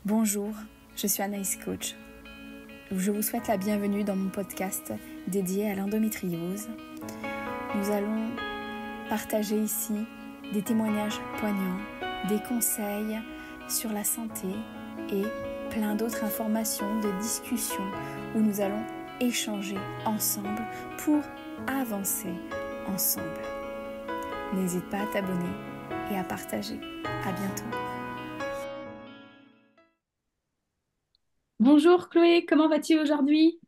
Bonjour, je suis Anaïs Coach. Je vous souhaite la bienvenue dans mon podcast dédié à l'endométriose. Nous allons partager ici des témoignages poignants, des conseils sur la santé et plein d'autres informations, de discussions où nous allons échanger ensemble pour avancer ensemble. N'hésite pas à t'abonner et à partager. À bientôt. Bonjour Chloé, comment vas-tu aujourd'hui?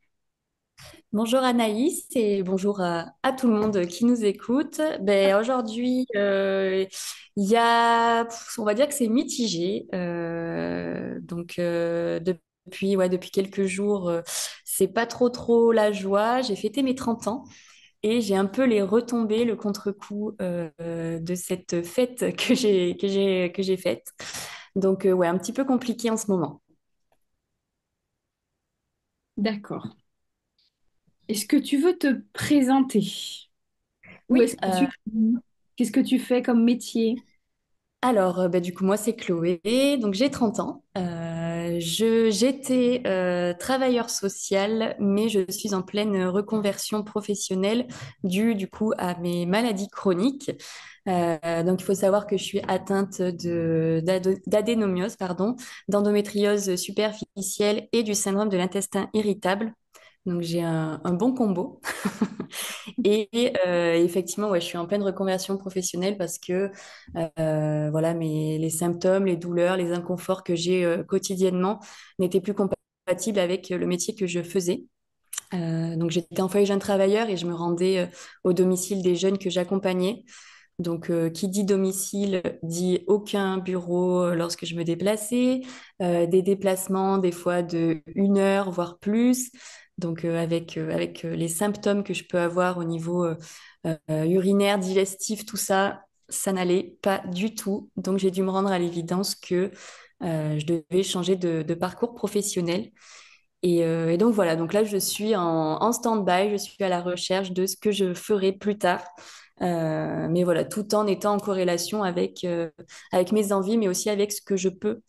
Bonjour Anaïs et bonjour à tout le monde qui nous écoute. Aujourd'hui, il y a, on va dire que c'est mitigé. Depuis quelques jours, c'est pas trop la joie. J'ai fêté mes 30 ans et j'ai un peu les retombées, le contre-coup de cette fête que j'ai faite. Ouais, un petit peu compliqué en ce moment. D'accord. Est-ce que tu veux te présenter? Ou Oui, est-ce que qu'est-ce que tu fais comme métier? Du coup, moi, c'est Chloé, donc j'ai 30 ans. J'étais travailleur social, mais je suis en pleine reconversion professionnelle due du coup à mes maladies chroniques. Donc, il faut savoir que je suis atteinte d'adénomiose, pardon, d'endométriose superficielle et du syndrome de l'intestin irritable. Donc, j'ai un bon combo. Et effectivement, ouais, je suis en pleine reconversion professionnelle parce que voilà, les symptômes, les douleurs, les inconforts que j'ai quotidiennement n'étaient plus compatibles avec le métier que je faisais. Donc j'étais en foyer jeune travailleur et je me rendais au domicile des jeunes que j'accompagnais. Donc qui dit domicile dit aucun bureau lorsque je me déplaçais, des déplacements des fois de 1 heure voire plus. Donc avec les symptômes que je peux avoir au niveau urinaire, digestif, tout ça, ça n'allait pas du tout. Donc j'ai dû me rendre à l'évidence que je devais changer de parcours professionnel. Et donc voilà, donc là je suis en stand-by, je suis à la recherche de ce que je ferai plus tard. Mais voilà, tout en étant en corrélation avec mes envies, mais aussi avec ce que je peux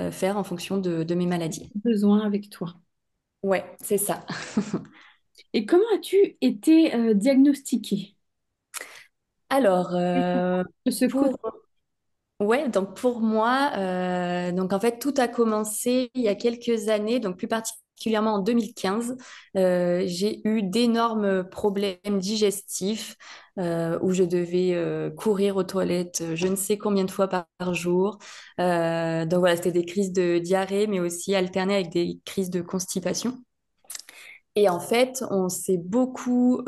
faire en fonction de mes maladies. Besoin avec toi. Ouais, c'est ça. Et comment as-tu été diagnostiquée? Alors, De ce côté. pour Ouais, donc pour moi, donc en fait, tout a commencé il y a quelques années, donc plus particulièrement en 2015. J'ai eu d'énormes problèmes digestifs où je devais courir aux toilettes je ne sais combien de fois par jour. Donc voilà, c'était des crises de diarrhée, mais aussi alternées avec des crises de constipation. Et en fait, on s'est beaucoup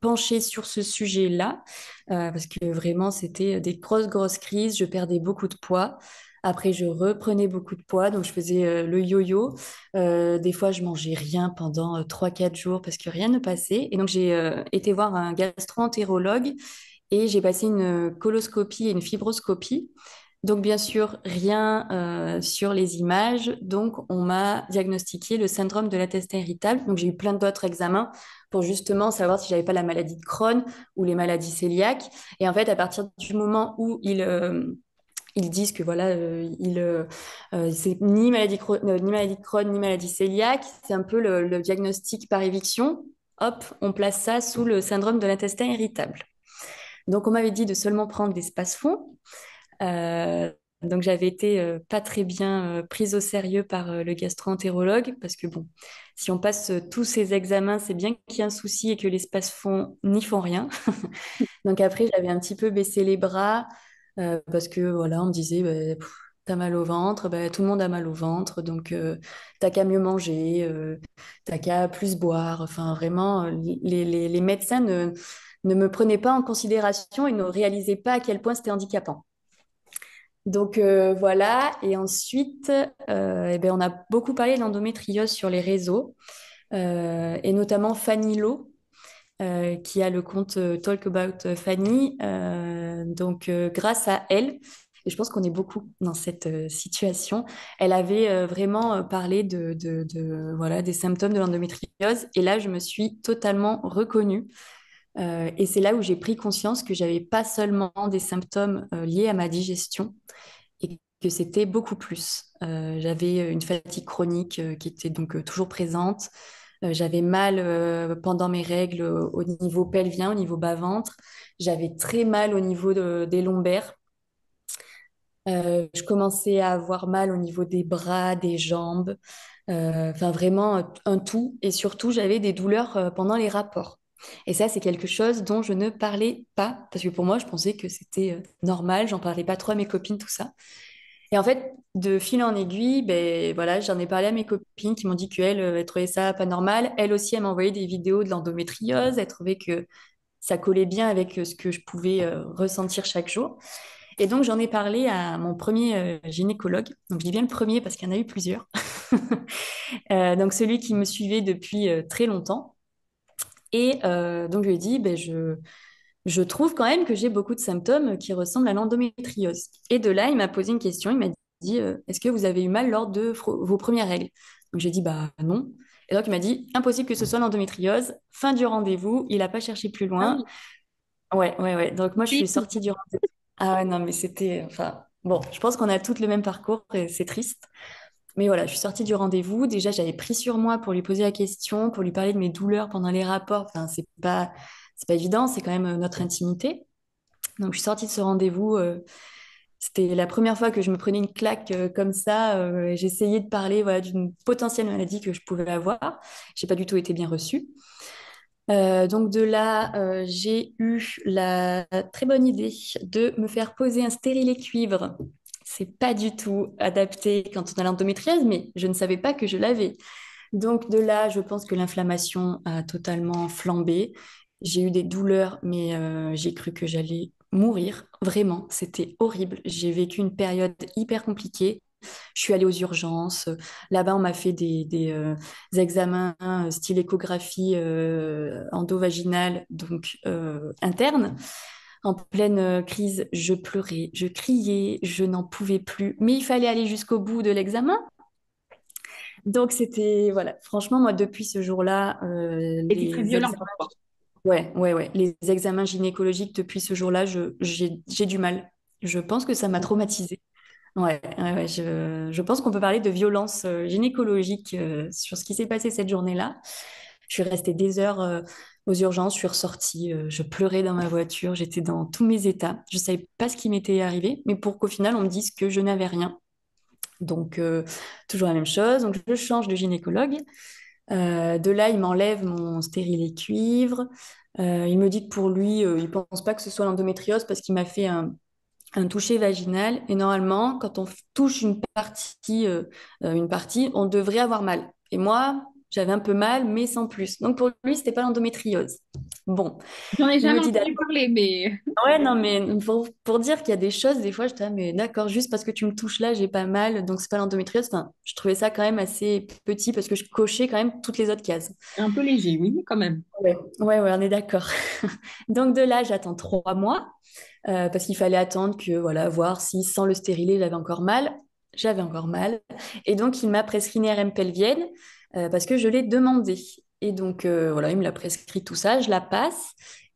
penché sur ce sujet-là, parce que vraiment, c'était des grosses crises. Je perdais beaucoup de poids. Après, je reprenais beaucoup de poids, donc je faisais le yo-yo. Des fois, je mangeais rien pendant 3-4 jours parce que rien ne passait. Et donc, j'ai été voir un gastro-entérologue et j'ai passé une coloscopie et une fibroscopie. Donc, bien sûr, rien sur les images. Donc, on m'a diagnostiqué le syndrome de l'intestin irritable. Donc, j'ai eu plein d'autres examens pour justement savoir si j'avais pas la maladie de Crohn ou les maladies cœliaques. Et en fait, à partir du moment où ils disent que voilà, c'est ni maladie de Crohn, ni maladie cœliaque, c'est un peu le diagnostic par éviction. Hop, on place ça sous le syndrome de l'intestin irritable. Donc, on m'avait dit de seulement prendre des space-fonds. Euh, donc j'avais été pas très bien prise au sérieux par le gastro-entérologue parce que bon, si on passe tous ces examens, c'est bien qu'il y ait un souci et que l'espace font n'y font rien. Donc après, j'avais un petit peu baissé les bras parce que voilà, on me disait t'as mal au ventre, tout le monde a mal au ventre, donc t'as qu'à mieux manger, t'as qu'à plus boire. Enfin vraiment, les médecins ne me prenaient pas en considération et ne réalisaient pas à quel point c'était handicapant. Donc voilà, et ensuite, on a beaucoup parlé de l'endométriose sur les réseaux, et notamment Fanny Lo, qui a le compte Talk About Fanny. Grâce à elle, et je pense qu'on est beaucoup dans cette situation, elle avait vraiment parlé voilà, des symptômes de l'endométriose, et là, je me suis totalement reconnue. Et c'est là où j'ai pris conscience que j'avais pas seulement des symptômes liés à ma digestion, et que c'était beaucoup plus. J'avais une fatigue chronique qui était donc toujours présente. J'avais mal pendant mes règles au niveau pelvien, au niveau bas-ventre. J'avais très mal au niveau des lombaires. Je commençais à avoir mal au niveau des bras, des jambes. Enfin, vraiment un tout. Et surtout, j'avais des douleurs pendant les rapports. Et ça, c'est quelque chose dont je ne parlais pas, parce que pour moi, je pensais que c'était normal, j'en parlais pas trop à mes copines, tout ça. Et en fait, de fil en aiguille, ben voilà, j'en ai parlé à mes copines qui m'ont dit qu'elles, elles trouvaient ça pas normal. Elle aussi, elle m'a envoyé des vidéos de l'endométriose. Elle trouvait que ça collait bien avec ce que je pouvais ressentir chaque jour. Et donc, j'en ai parlé à mon premier gynécologue. Donc, je dis bien le premier parce qu'il y en a eu plusieurs. Donc, celui qui me suivait depuis très longtemps. Et donc, je lui ai dit, ben, je trouve quand même que j'ai beaucoup de symptômes qui ressemblent à l'endométriose. Et de là, il m'a posé une question. Il m'a dit, est-ce que vous avez eu mal lors de vos premières règles? Donc, j'ai dit, bah non. Et donc, il m'a dit, impossible que ce soit l'endométriose. Fin du rendez-vous. Il n'a pas cherché plus Ah loin. oui, Ouais, ouais, ouais. Donc, moi, je suis triste. sortie du rendez-vous. Ah ouais, non, mais c'était... Enfin, bon, je pense qu'on a toutes le même parcours et c'est triste. Mais voilà, je suis sortie du rendez-vous. Déjà, j'avais pris sur moi pour lui poser la question, pour lui parler de mes douleurs pendant les rapports. Enfin, c'est pas évident, c'est quand même notre intimité. Donc, je suis sortie de ce rendez-vous. C'était la première fois que je me prenais une claque comme ça. J'essayais de parler voilà, d'une potentielle maladie que je pouvais avoir. J'ai pas du tout été bien reçue. Donc de là, j'ai eu la très bonne idée de me faire poser un stérilet cuivre. C'est pas du tout adapté quand on a l'endométriose, mais je ne savais pas que je l'avais. Donc de là, je pense que l'inflammation a totalement flambé. J'ai eu des douleurs, mais j'ai cru que j'allais mourir. Vraiment, c'était horrible. J'ai vécu une période hyper compliquée. Je suis allée aux urgences. Là-bas, on m'a fait des examens style échographie endovaginale, donc interne. En pleine crise, je pleurais, je criais, je n'en pouvais plus. Mais il fallait aller jusqu'au bout de l'examen. Donc c'était, voilà, franchement, moi, depuis ce jour-là, C'était très les violent examens, pour toi. ouais, ouais, ouais, les examens gynécologiques, depuis ce jour-là, j'ai du mal. Je pense que ça m'a traumatisée. Ouais, ouais, ouais, je pense qu'on peut parler de violence gynécologique sur ce qui s'est passé cette journée-là. Je suis restée des heures aux urgences, je suis ressortie, je pleurais dans ma voiture, j'étais dans tous mes états. Je ne savais pas ce qui m'était arrivé, mais pour qu'au final, on me dise que je n'avais rien. Donc, toujours la même chose. Donc, je change de gynécologue. De là, il m'enlève mon stérilet cuivre. Il me dit que pour lui, il ne pense pas que ce soit l'endométriose parce qu'il m'a fait un toucher vaginal. Et normalement, quand on touche une partie, on devrait avoir mal. Et moi, j'avais un peu mal, mais sans plus. Donc pour lui, c'était pas l'endométriose. Bon, J'en ai il me jamais dit entendu parler, mais ouais, non, mais pour dire qu'il y a des choses, des fois, je dis, mais d'accord, juste parce que tu me touches là, j'ai pas mal, donc c'est pas l'endométriose. Enfin, je trouvais ça quand même assez petit parce que je cochais quand même toutes les autres cases. un peu léger, oui, quand même. Ouais, ouais, ouais, on est d'accord. Donc de là, j'attends 3 mois parce qu'il fallait attendre que, voilà, voir si sans le stérilet, j'avais encore mal. J'avais encore mal. Et donc, il m'a prescrit une RM pelvienne parce que je l'ai demandé. Et donc, voilà, il me l'a prescrit tout ça, je la passe.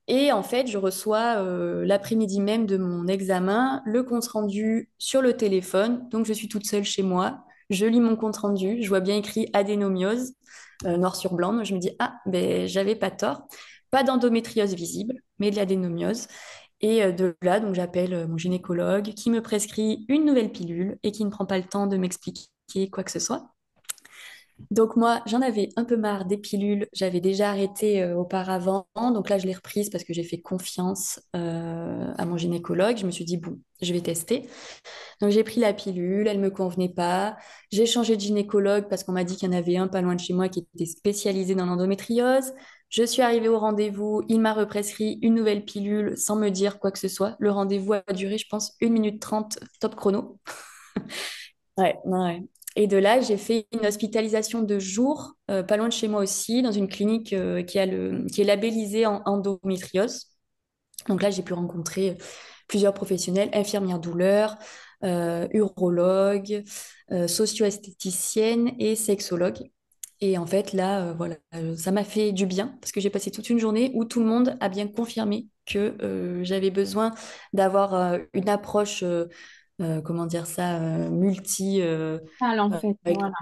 Et en fait, je reçois l'après-midi même de mon examen le compte-rendu sur le téléphone. Donc, je suis toute seule chez moi. Je lis mon compte-rendu. Je vois bien écrit adénomiose, noir sur blanc. Donc, je me dis, ah, ben, j'avais pas tort. Pas d'endométriose visible, mais de l'adénomiose. Et de là, donc j'appelle mon gynécologue qui me prescrit une nouvelle pilule et qui ne prend pas le temps de m'expliquer quoi que ce soit. Donc moi, j'en avais un peu marre des pilules. J'avais déjà arrêté auparavant. Donc là, je l'ai reprise parce que j'ai fait confiance à mon gynécologue. Je me suis dit, bon, je vais tester. Donc j'ai pris la pilule, elle me convenait pas. J'ai changé de gynécologue parce qu'on m'a dit qu'il y en avait un pas loin de chez moi qui était spécialisé dans l'endométriose. Je suis arrivée au rendez-vous, il m'a represcrit une nouvelle pilule sans me dire quoi que ce soit. Le rendez-vous a duré, je pense, 1 minute 30 top chrono. Ouais, ouais. Et de là, j'ai fait une hospitalisation de jour, pas loin de chez moi aussi, dans une clinique qui est labellisée en endométriose. Donc là, j'ai pu rencontrer plusieurs professionnels, infirmières douleurs, urologues, socio-esthéticiennes et sexologues. Et en fait, là, voilà, ça m'a fait du bien parce que j'ai passé toute une journée où tout le monde a bien confirmé que j'avais besoin d'avoir une approche comment dire ça, multi, Ah, en fait, avec... voilà.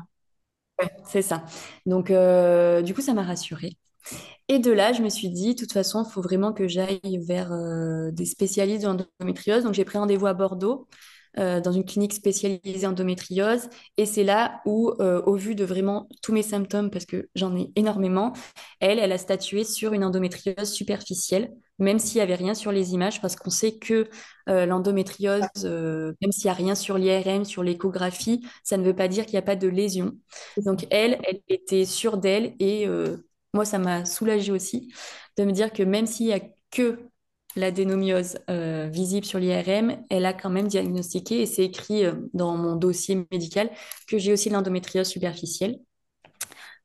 Ouais, c'est ça. Donc, du coup, ça m'a rassurée. Et de là, je me suis dit, de toute façon, il faut vraiment que j'aille vers des spécialistes d'endométriose. Donc, j'ai pris rendez-vous à Bordeaux, dans une clinique spécialisée en endométriose. Et c'est là où, au vu de vraiment tous mes symptômes, parce que j'en ai énormément, elle a statué sur une endométriose superficielle, même s'il n'y avait rien sur les images, parce qu'on sait que l'endométriose, même s'il n'y a rien sur l'IRM, sur l'échographie, ça ne veut pas dire qu'il n'y a pas de lésion. C'est ça. Donc, elle était sûre d'elle et moi, ça m'a soulagée aussi de me dire que même s'il y a que l'adénomiose visible sur l'IRM, elle a quand même diagnostiqué et c'est écrit dans mon dossier médical que j'ai aussi de l'endométriose superficielle.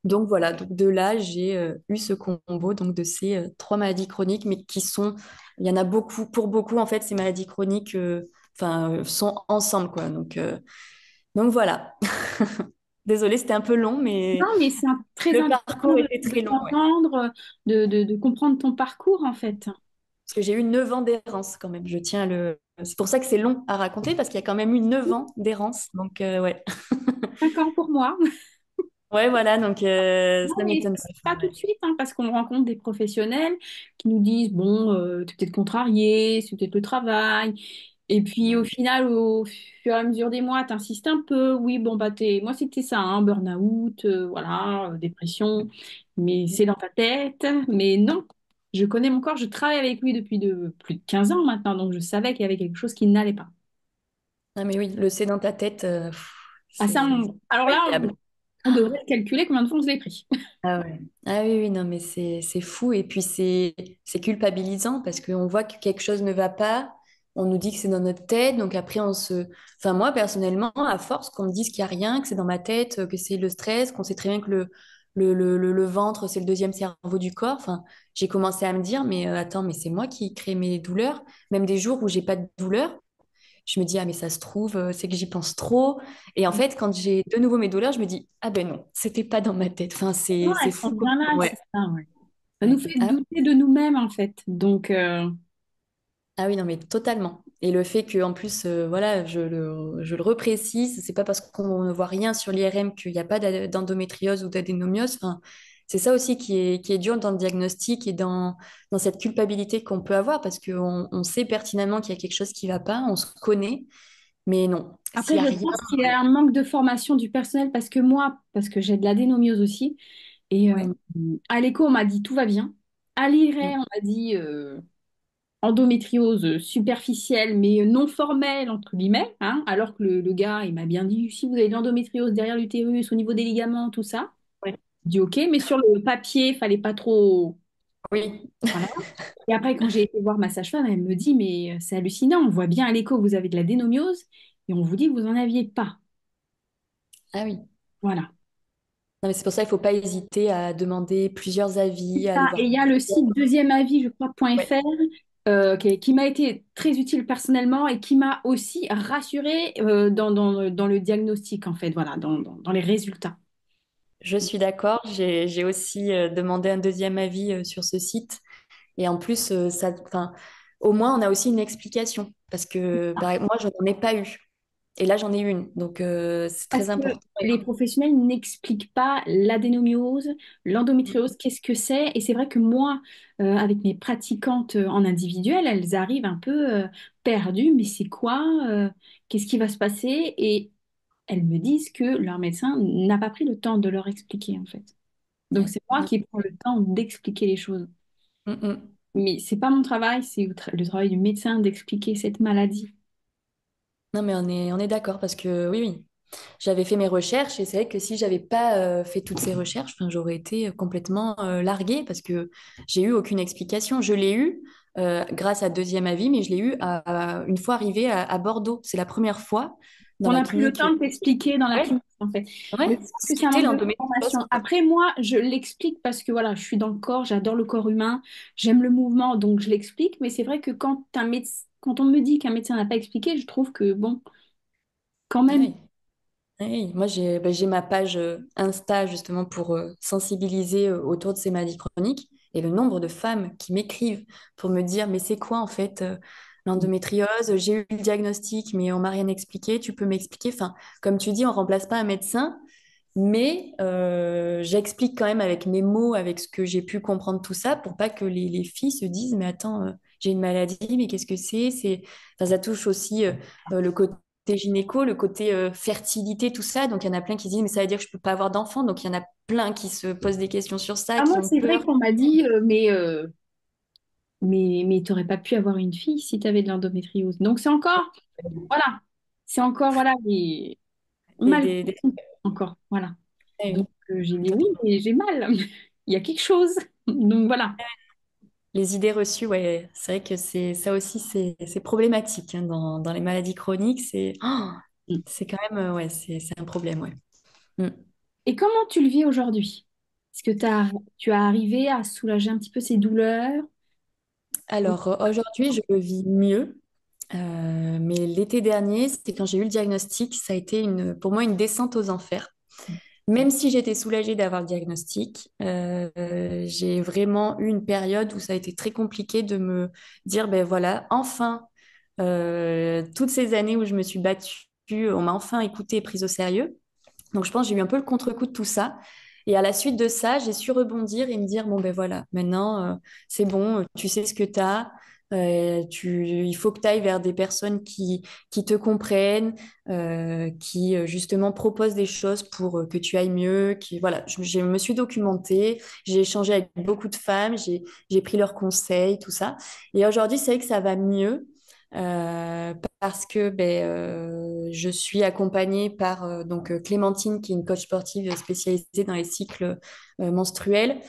Donc voilà, donc de là, j'ai eu ce combo donc de ces trois maladies chroniques, mais qui sont, il y en a beaucoup, pour beaucoup en fait, ces maladies chroniques sont ensemble quoi. Donc voilà. Désolée, c'était un peu long, Non, mais mais c'est très le intéressant parcours était de très long, ouais. t'entendre, de comprendre ton parcours, en fait. Parce que j'ai eu 9 ans d'errance quand même. Je tiens à le... C'est pour ça que c'est long à raconter, parce qu'il y a quand même eu 9 ans d'errance. Donc, ouais. 5 ans pour moi. Ouais, voilà, donc Non, ça mais m'étonne c'est pas. pas tout de suite, hein, parce qu'on rencontre des professionnels qui nous disent, bon, t'es peut-être contrarié, c'est peut-être le travail. Et puis au final, au fur et à mesure des mois, t'insistes un peu. Oui, bon, bah, moi, c'était ça, hein, burn-out, voilà, dépression. Mais c'est dans ta tête. Mais non, je connais mon corps, je travaille avec lui depuis plus de 15 ans maintenant, donc je savais qu'il y avait quelque chose qui n'allait pas. Ah, mais oui, le c'est dans ta tête, Ah, ça, c'est alors là, incroyable. on devrait calculer combien de fois on se l'est pris. Ah ouais. Ah oui, oui, non, mais c'est fou. Et puis c'est culpabilisant parce qu'on voit que quelque chose ne va pas. On nous dit que c'est dans notre tête. Donc après, on se. Enfin, moi, personnellement, à force qu'on me dise qu'il n'y a rien, que c'est dans ma tête, que c'est le stress, qu'on sait très bien que le ventre, c'est le deuxième cerveau du corps. Enfin, j'ai commencé à me dire, mais attends, mais c'est moi qui crée mes douleurs. Même des jours où j'ai pas de douleur, je me dis, ah, mais ça se trouve, c'est que j'y pense trop. Et en fait, quand j'ai de nouveau mes douleurs, je me dis, ah ben non, c'était pas dans ma tête. Enfin, Non, c'est elles sont fou, quoi. bien là, Ouais. c'est ça, ouais. Ça nous Ouais. fait Ah, douter de nous-mêmes, en fait. Donc, ah oui, non, mais totalement. Et le fait que, en plus, voilà, je le reprécise, c'est pas parce qu'on ne voit rien sur l'IRM qu'il n'y a pas d'endométriose ou d'adénomiose. Enfin, c'est ça aussi qui est dur dans le diagnostic et dans cette culpabilité qu'on peut avoir parce qu'on sait pertinemment qu'il y a quelque chose qui ne va pas, on se connaît, mais non, s'il après, n'y a je rien. pense qu'il y a un manque de formation du personnel parce que moi, parce que j'ai de l'adénomiose aussi, et Ouais. à l'écho, on m'a dit tout va bien. À l'IRE, on m'a dit endométriose superficielle, mais non formelle, entre guillemets, hein, alors que le gars, il m'a bien dit, si vous avez de l'endométriose derrière l'utérus, au niveau des ligaments, tout ça, Ouais. je dis ok, mais sur le papier, fallait pas trop. Oui. Voilà. Et après, quand j'ai été voir ma sage-femme, elle me dit, mais c'est hallucinant, on voit bien à l'écho que vous avez de la dénomiose et on vous dit que vous n'en aviez pas. Ah oui. Voilà. Non, mais c'est pour ça qu'il ne faut pas hésiter à demander plusieurs avis, à aller Ah, et voir. il y a le site deuxième avis, je crois, Ouais. .fr, qui m'a été très utile personnellement et qui m'a aussi rassurée dans le diagnostic, en fait, voilà, dans les résultats. Je suis d'accord. J'ai aussi demandé un deuxième avis sur ce site. Et en plus, enfin, au moins, on a aussi une explication. Parce que moi, je n'en ai pas eu. Et là, j'en ai une. Donc, c'est Parce très que important. les professionnels n'expliquent pas l'adénomiose, l'endométriose, qu'est-ce que c'est. Et c'est vrai que moi, avec mes pratiquantes en individuel, elles arrivent un peu perdues. Mais c'est quoi? Qu'est-ce qui va se passer? Et elles me disent que leur médecin n'a pas pris le temps de leur expliquer, en fait. Donc Ouais. c'est moi qui prends le temps d'expliquer les choses. Mm, mm. Mais c'est pas mon travail, c'est le travail du médecin d'expliquer cette maladie. Non, mais on est d'accord parce que oui, oui. J'avais fait mes recherches et c'est vrai que si j'avais pas fait toutes ces recherches, enfin, j'aurais été complètement larguée parce que j'ai eu aucune explication. Je l'ai eu grâce à deuxième avis, mais je l'ai eu une fois arrivée à Bordeaux. C'est la première fois dans On la a pris le clinique. temps de t'expliquer dans la Ouais, clinique, en fait. ouais, Mais je pense ce que c'est un qu'était manque de l'endométriose, formation. quoi. Après, moi, je l'explique parce que voilà, je suis dans le corps, j'adore le corps humain, j'aime le mouvement, donc je l'explique. Mais c'est vrai que quand on me dit qu'un médecin n'a pas expliqué, je trouve que, bon, quand Ah même. oui. Oui, moi, j'ai ma page Insta justement pour sensibiliser autour de ces maladies chroniques et le nombre de femmes qui m'écrivent pour me dire, mais c'est quoi en fait l'endométriose, j'ai eu le diagnostic, mais on m'a rien expliqué. Tu peux m'expliquer? Enfin, comme tu dis, on remplace pas un médecin, mais j'explique quand même avec mes mots, avec ce que j'ai pu comprendre tout ça, pour pas que les filles se disent, mais attends, j'ai une maladie, mais qu'est-ce que c'est? Enfin, ça touche aussi le côté gynéco, le côté fertilité, tout ça. Donc, il y en a plein qui se disent, mais ça veut dire que je peux pas avoir d'enfant. Donc, il y en a plein qui se posent des questions sur ça, Ah, moi, qui ont c'est vrai peur. qu'on m'a dit, mais tu n'aurais pas pu avoir une fille si tu avais de l'endométriose. Donc, voilà, c'est encore, voilà, Des, mal des- des- compris, encore, voilà. eh Donc, oui. j'ai dit oui, mais j'ai mal. Il y a quelque chose. Donc, voilà. Les idées reçues, ouais, c'est vrai que ça aussi, c'est problématique hein, dans les maladies chroniques. C'est quand même, ouais, c'est un problème, ouais. Mm. Et comment tu le vis aujourd'hui? Est-ce que tu as arrivé à soulager un petit peu ces douleurs? Alors, aujourd'hui, je le vis mieux. Mais l'été dernier, c'était quand j'ai eu le diagnostic, ça a été pour moi une descente aux enfers. Même si j'étais soulagée d'avoir le diagnostic, j'ai vraiment eu une période où ça a été très compliqué de me dire, ben voilà, enfin, toutes ces années où je me suis battue, on m'a enfin écoutée et prise au sérieux. Donc je pense que j'ai eu un peu le contre-coup de tout ça. Et à la suite de ça, j'ai su rebondir et me dire, bon ben voilà, maintenant c'est bon, tu sais ce que tu as. Il faut que tu ailles vers des personnes qui te comprennent, qui justement proposent des choses pour que tu ailles mieux. Voilà, je me suis documentée, j'ai échangé avec beaucoup de femmes, j'ai pris leurs conseils, tout ça. Et aujourd'hui, c'est vrai que ça va mieux. Parce que je suis accompagnée par Clémentine, qui est une coach sportive spécialisée dans les cycles menstruels,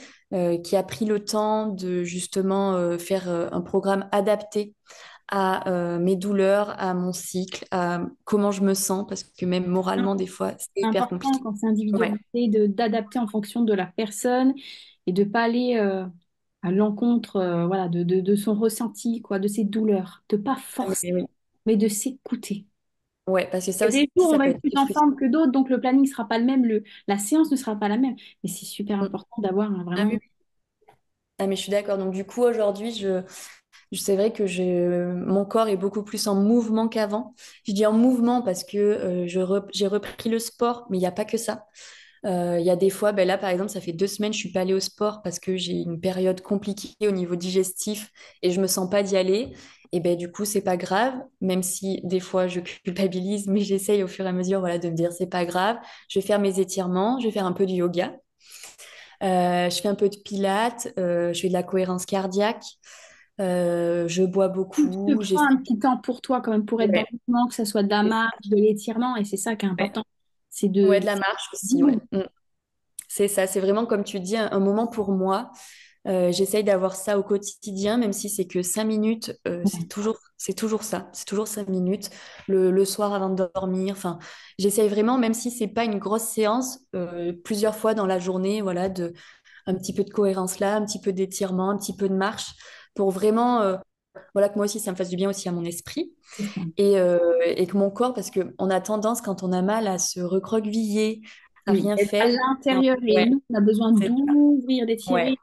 qui a pris le temps de justement faire un programme adapté à mes douleurs, à mon cycle, à comment je me sens, parce que même moralement, des fois, c'est C'est hyper important compliqué. quand c'est Ouais, individualisé d'adapter en fonction de la personne et de pas aller à l'encontre voilà, de son ressenti, quoi, de ses douleurs. De pas ah, forcer, oui. mais de s'écouter. Ouais, parce que Il y ça a aussi, des jours où on ça va peut être être plus en frustrant. forme que d'autres, donc le planning ne sera pas le même, la séance ne sera pas la même. Mais c'est super Mm. important d'avoir Ah vraiment... oui, oui. Ah, mais je suis d'accord. Donc, du coup, aujourd'hui, c'est vrai que mon corps est beaucoup plus en mouvement qu'avant. Je dis en mouvement parce que j'ai repris le sport, mais il n'y a pas que ça. Il y a des fois, ben là, par exemple, ça fait 2 semaines, je suis pas allée au sport parce que j'ai une période compliquée au niveau digestif et je me sens pas d'y aller. Et ben du coup, c'est pas grave, même si des fois je culpabilise, mais j'essaye au fur et à mesure, voilà, de me dire c'est pas grave. Je vais faire mes étirements, je vais faire un peu de yoga, je fais un peu de pilates, je fais de la cohérence cardiaque, je bois Tu te beaucoup, prends j'essaie. un petit temps pour toi quand même, pour être dans Ouais, le mouvement, que ce soit de la marche, de l'étirement, et c'est ça qui est ouais. important. C'est Ouais, de... de la marche aussi, ouais. Mm. C'est ça, c'est vraiment comme tu dis, un moment pour moi. J'essaye d'avoir ça au quotidien, même si c'est que 5 minutes, c'est toujours ça, c'est toujours 5 minutes le soir avant de dormir. Enfin, j'essaye vraiment, même si c'est pas une grosse séance, plusieurs fois dans la journée, voilà, un petit peu de cohérence là, un petit peu d'étirement, un petit peu de marche, pour vraiment, voilà, que moi aussi ça me fasse du bien aussi à mon esprit et que mon corps, parce que on a tendance quand on a mal à se recroqueviller, à Oui, rien être à faire. l'intérieur et Ouais, nous, on a besoin c'est ça. d'ouvrir, Ouais. d'étirer.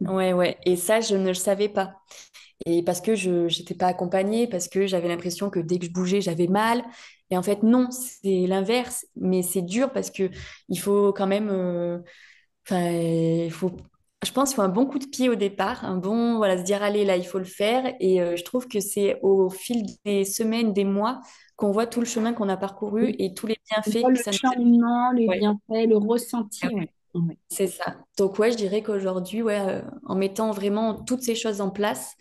Ouais, ouais. Et ça, je ne le savais pas. Et parce que je n'étais pas accompagnée, parce que j'avais l'impression que dès que je bougeais, j'avais mal. Et en fait, non, c'est l'inverse. Mais c'est dur parce que il faut quand même. Enfin, je pense qu'il faut un bon coup de pied au départ, un bon, voilà, se dire, allez, là, il faut le faire. Et je trouve que c'est au fil des semaines, des mois, qu'on voit tout le chemin qu'on a parcouru et tous les On voit bienfaits le que ça nous cheminement, les a. Ouais. bienfaits, le ressenti. Ouais. Ouais. C'est ça. Donc ouais, je dirais qu'aujourd'hui, ouais, en mettant vraiment toutes ces choses en place,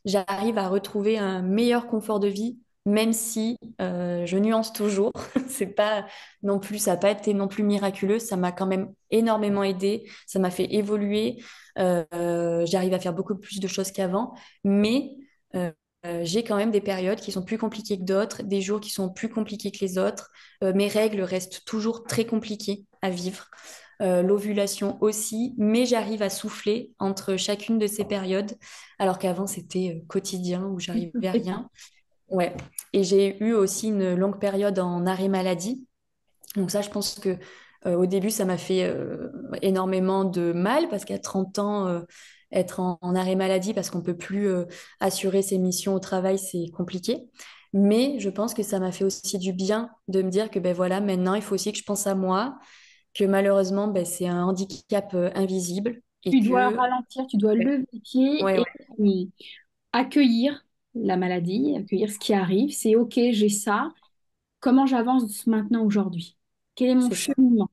j'arrive à retrouver un meilleur confort de vie, même si je nuance toujours. C'est pas non plus, ça n'a pas été non plus miraculeux. Ça m'a quand même énormément aidé. Ça m'a fait évoluer. J'arrive à faire beaucoup plus de choses qu'avant, mais euh, j'ai quand même des périodes qui sont plus compliquées que d'autres, des jours qui sont plus compliqués que les autres. Mes règles restent toujours très compliquées à vivre, l'ovulation aussi, mais j'arrive à souffler entre chacune de ces périodes, alors qu'avant c'était quotidien où j'arrivais à C'est ça. rien. Ouais. Et j'ai eu aussi une longue période en arrêt maladie. Donc ça, je pense que au début, ça m'a fait énormément de mal parce qu'à 30 ans, être en arrêt maladie parce qu'on peut plus assurer ses missions au travail, c'est compliqué. Mais je pense que ça m'a fait aussi du bien de me dire que ben voilà, maintenant, il faut aussi que je pense à moi, que malheureusement, ben, c'est un handicap invisible et Tu dois que ralentir, tu dois ouais, lever le pied ouais, et ouais, accueillir la maladie, accueillir ce qui arrive. C'est OK, j'ai ça. Comment j'avance maintenant aujourd'hui? Quel est mon c'est ça. cheminement?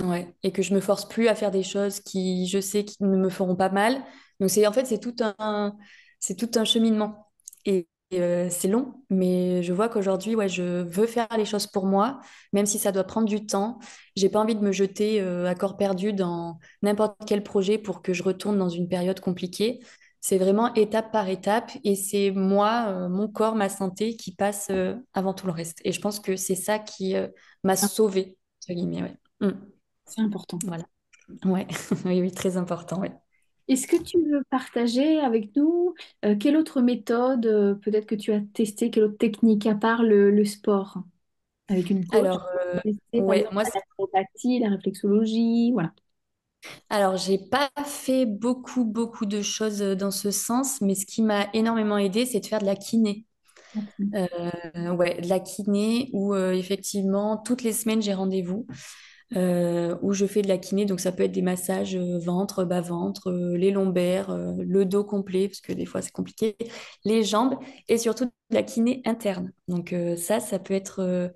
Ouais. Et que je me force plus à faire des choses qui, je sais, qui ne me feront pas mal. Donc c'est en fait c'est tout un cheminement. Et c'est long, mais je vois qu'aujourd'hui, ouais, je veux faire les choses pour moi, même si ça doit prendre du temps. J'ai pas envie de me jeter à corps perdu dans n'importe quel projet pour que je retourne dans une période compliquée. C'est vraiment étape par étape, et c'est moi, mon corps, ma santé qui passe avant tout le reste. Et je pense que c'est ça qui m'a sauvée, entre guillemets, ouais. Mm. C'est important. Voilà. Ouais, oui, oui, très important, ouais. Est-ce que tu veux partager avec nous quelle autre méthode peut-être que tu as testé, quelle autre technique à part le sport avec une coach? Alors, Tester par ouais, exemple moi, la naturopathie, la réflexologie, voilà. alors, j'ai pas fait beaucoup, beaucoup de choses dans ce sens, mais ce qui m'a énormément aidé, c'est de faire de la kiné. Ouais, de la kiné où effectivement, toutes les semaines, j'ai rendez-vous où je fais de la kiné. Donc, ça peut être des massages ventre, bas-ventre, les lombaires, le dos complet, parce que des fois, c'est compliqué, les jambes et surtout de la kiné interne. Donc, ça peut être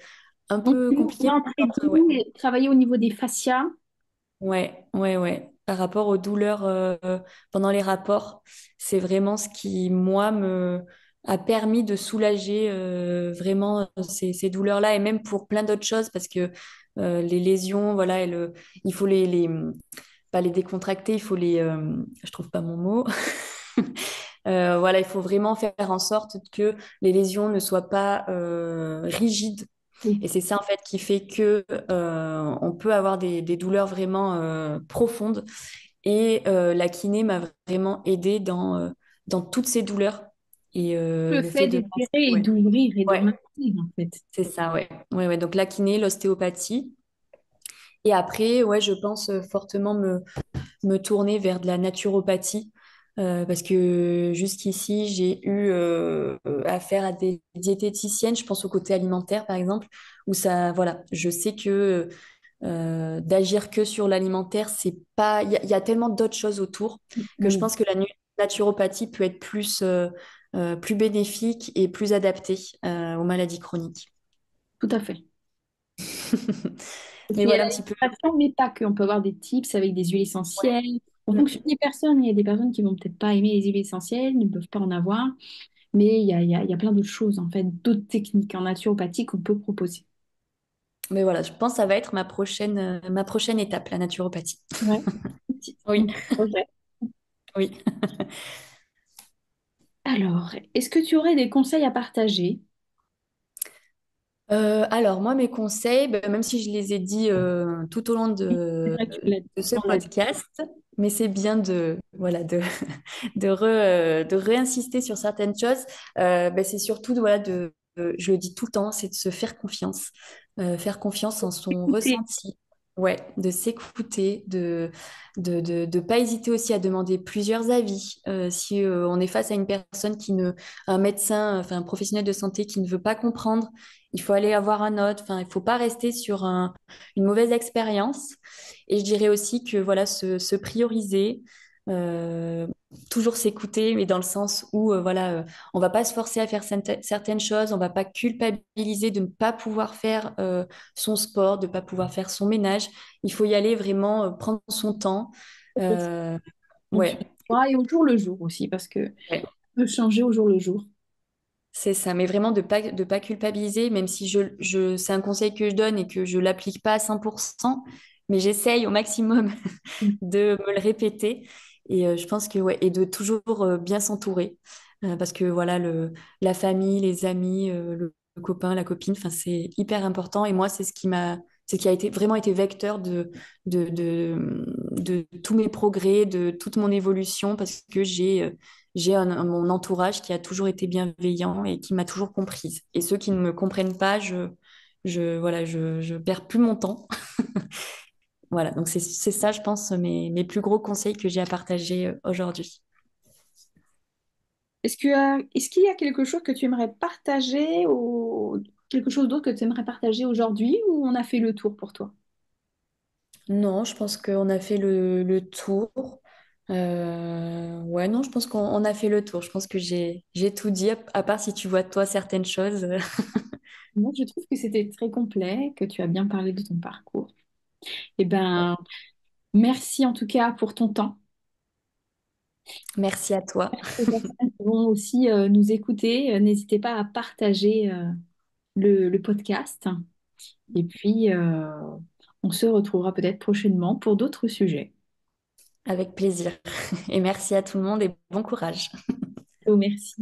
un Donc, peu tu compliqué. rentrer Par contre, ouais. doux et travailler au niveau des fascias. Ouais, ouais, ouais. Par rapport aux douleurs pendant les rapports, c'est vraiment ce qui, moi, me a permis de soulager vraiment ces douleurs-là et même pour plein d'autres choses parce que les lésions, voilà, il faut pas les décontracter, il faut je trouve pas mon mot. Voilà, il faut vraiment faire en sorte que les lésions ne soient pas rigides. Oui, Et c'est ça en fait qui fait que on peut avoir des douleurs vraiment profondes. Et la kiné m'a vraiment aidée dans toutes ces douleurs. Et le le fait fait de d'étirer et ouais, d'ouvrir et de ouais, maintenir en fait. c'est ça, ouais. Ouais, ouais. Donc la kiné, l'ostéopathie. Et après, ouais, je pense fortement me tourner vers de la naturopathie. Parce que jusqu'ici, j'ai eu affaire à des diététiciennes, je pense au côté alimentaire par exemple, où ça, voilà, je sais que d'agir que sur l'alimentaire, c'est pas, il y a tellement d'autres choses autour que je Oui, pense que la naturopathie peut être plus bénéfique et plus adaptée aux maladies chroniques. tout à fait. Mais C'est voilà un petit peu. l'alimentation, mais pas que. On peut avoir des tips avec des huiles Ouais. essentielles. En fonction Mm. des personnes, il y a des personnes qui vont peut-être pas aimer les huiles essentielles, ne peuvent pas en avoir. Mais il y a plein d'autres choses, en fait, d'autres techniques en naturopathie qu'on peut proposer. Mais voilà, je pense que ça va être ma prochaine étape, la naturopathie. Ouais. Oui, Un petit projet. oui. Alors, est-ce que tu aurais des conseils à partager? Alors, moi, mes conseils, ben, même si je les ai dit tout au long C'est vrai que tu l'as dit. de ce On l'a dit. podcast, mais c'est bien voilà, de réinsister sur certaines choses. Ben, c'est surtout, voilà, je le dis tout le temps, c'est de se faire confiance en son Écoutez, ressenti. Ouais, de s'écouter, de pas hésiter aussi à demander plusieurs avis. Si on est face à une personne un médecin, enfin un professionnel de santé qui ne veut pas comprendre, il faut aller avoir un autre. Enfin, il faut pas rester sur une mauvaise expérience. Et je dirais aussi que voilà, se prioriser, euh, toujours s'écouter, mais dans le sens où voilà, on va pas se forcer à faire certaines choses, on va pas culpabiliser de ne pas pouvoir faire son sport, de ne pas pouvoir faire son ménage. Il faut y aller vraiment, prendre son temps. Euh, on se ouais, voit et au jour le jour aussi, parce que ouais, on peut changer au jour le jour. c'est ça. Mais vraiment de pas culpabiliser, même si c'est un conseil que je donne et que je l'applique pas à 100%, mais j'essaye au maximum de me le répéter. Et je pense que, ouais, et de toujours bien s'entourer. Parce que voilà, la famille, les amis, le copain, la copine, enfin, c'est hyper important. Et moi, c'est ce qui a vraiment été vecteur de tous mes progrès, de toute mon évolution, parce que j'ai mon entourage qui a toujours été bienveillant et qui m'a toujours comprise. Et ceux qui ne me comprennent pas, voilà, je perds plus mon temps. Voilà, donc c'est ça, je pense, mes plus gros conseils que j'ai à partager aujourd'hui. Est-ce qu'il y a quelque chose que tu aimerais partager ou quelque chose d'autre que tu aimerais partager aujourd'hui ou on a fait le tour pour toi? Non, je pense qu'on a fait le tour. Ouais, non, je pense qu'on a fait le tour. Je pense que j'ai tout dit, à part si tu vois toi certaines choses. Moi, je trouve que c'était très complet, que tu as bien parlé de ton parcours. Eh ben, merci en tout cas pour ton temps. Merci à toi. Les personnes qui vont aussi nous écouter, n'hésitez pas à partager le podcast. Et puis, on se retrouvera peut-être prochainement pour d'autres sujets. Avec plaisir. Et merci à tout le monde et bon courage. Oh, merci.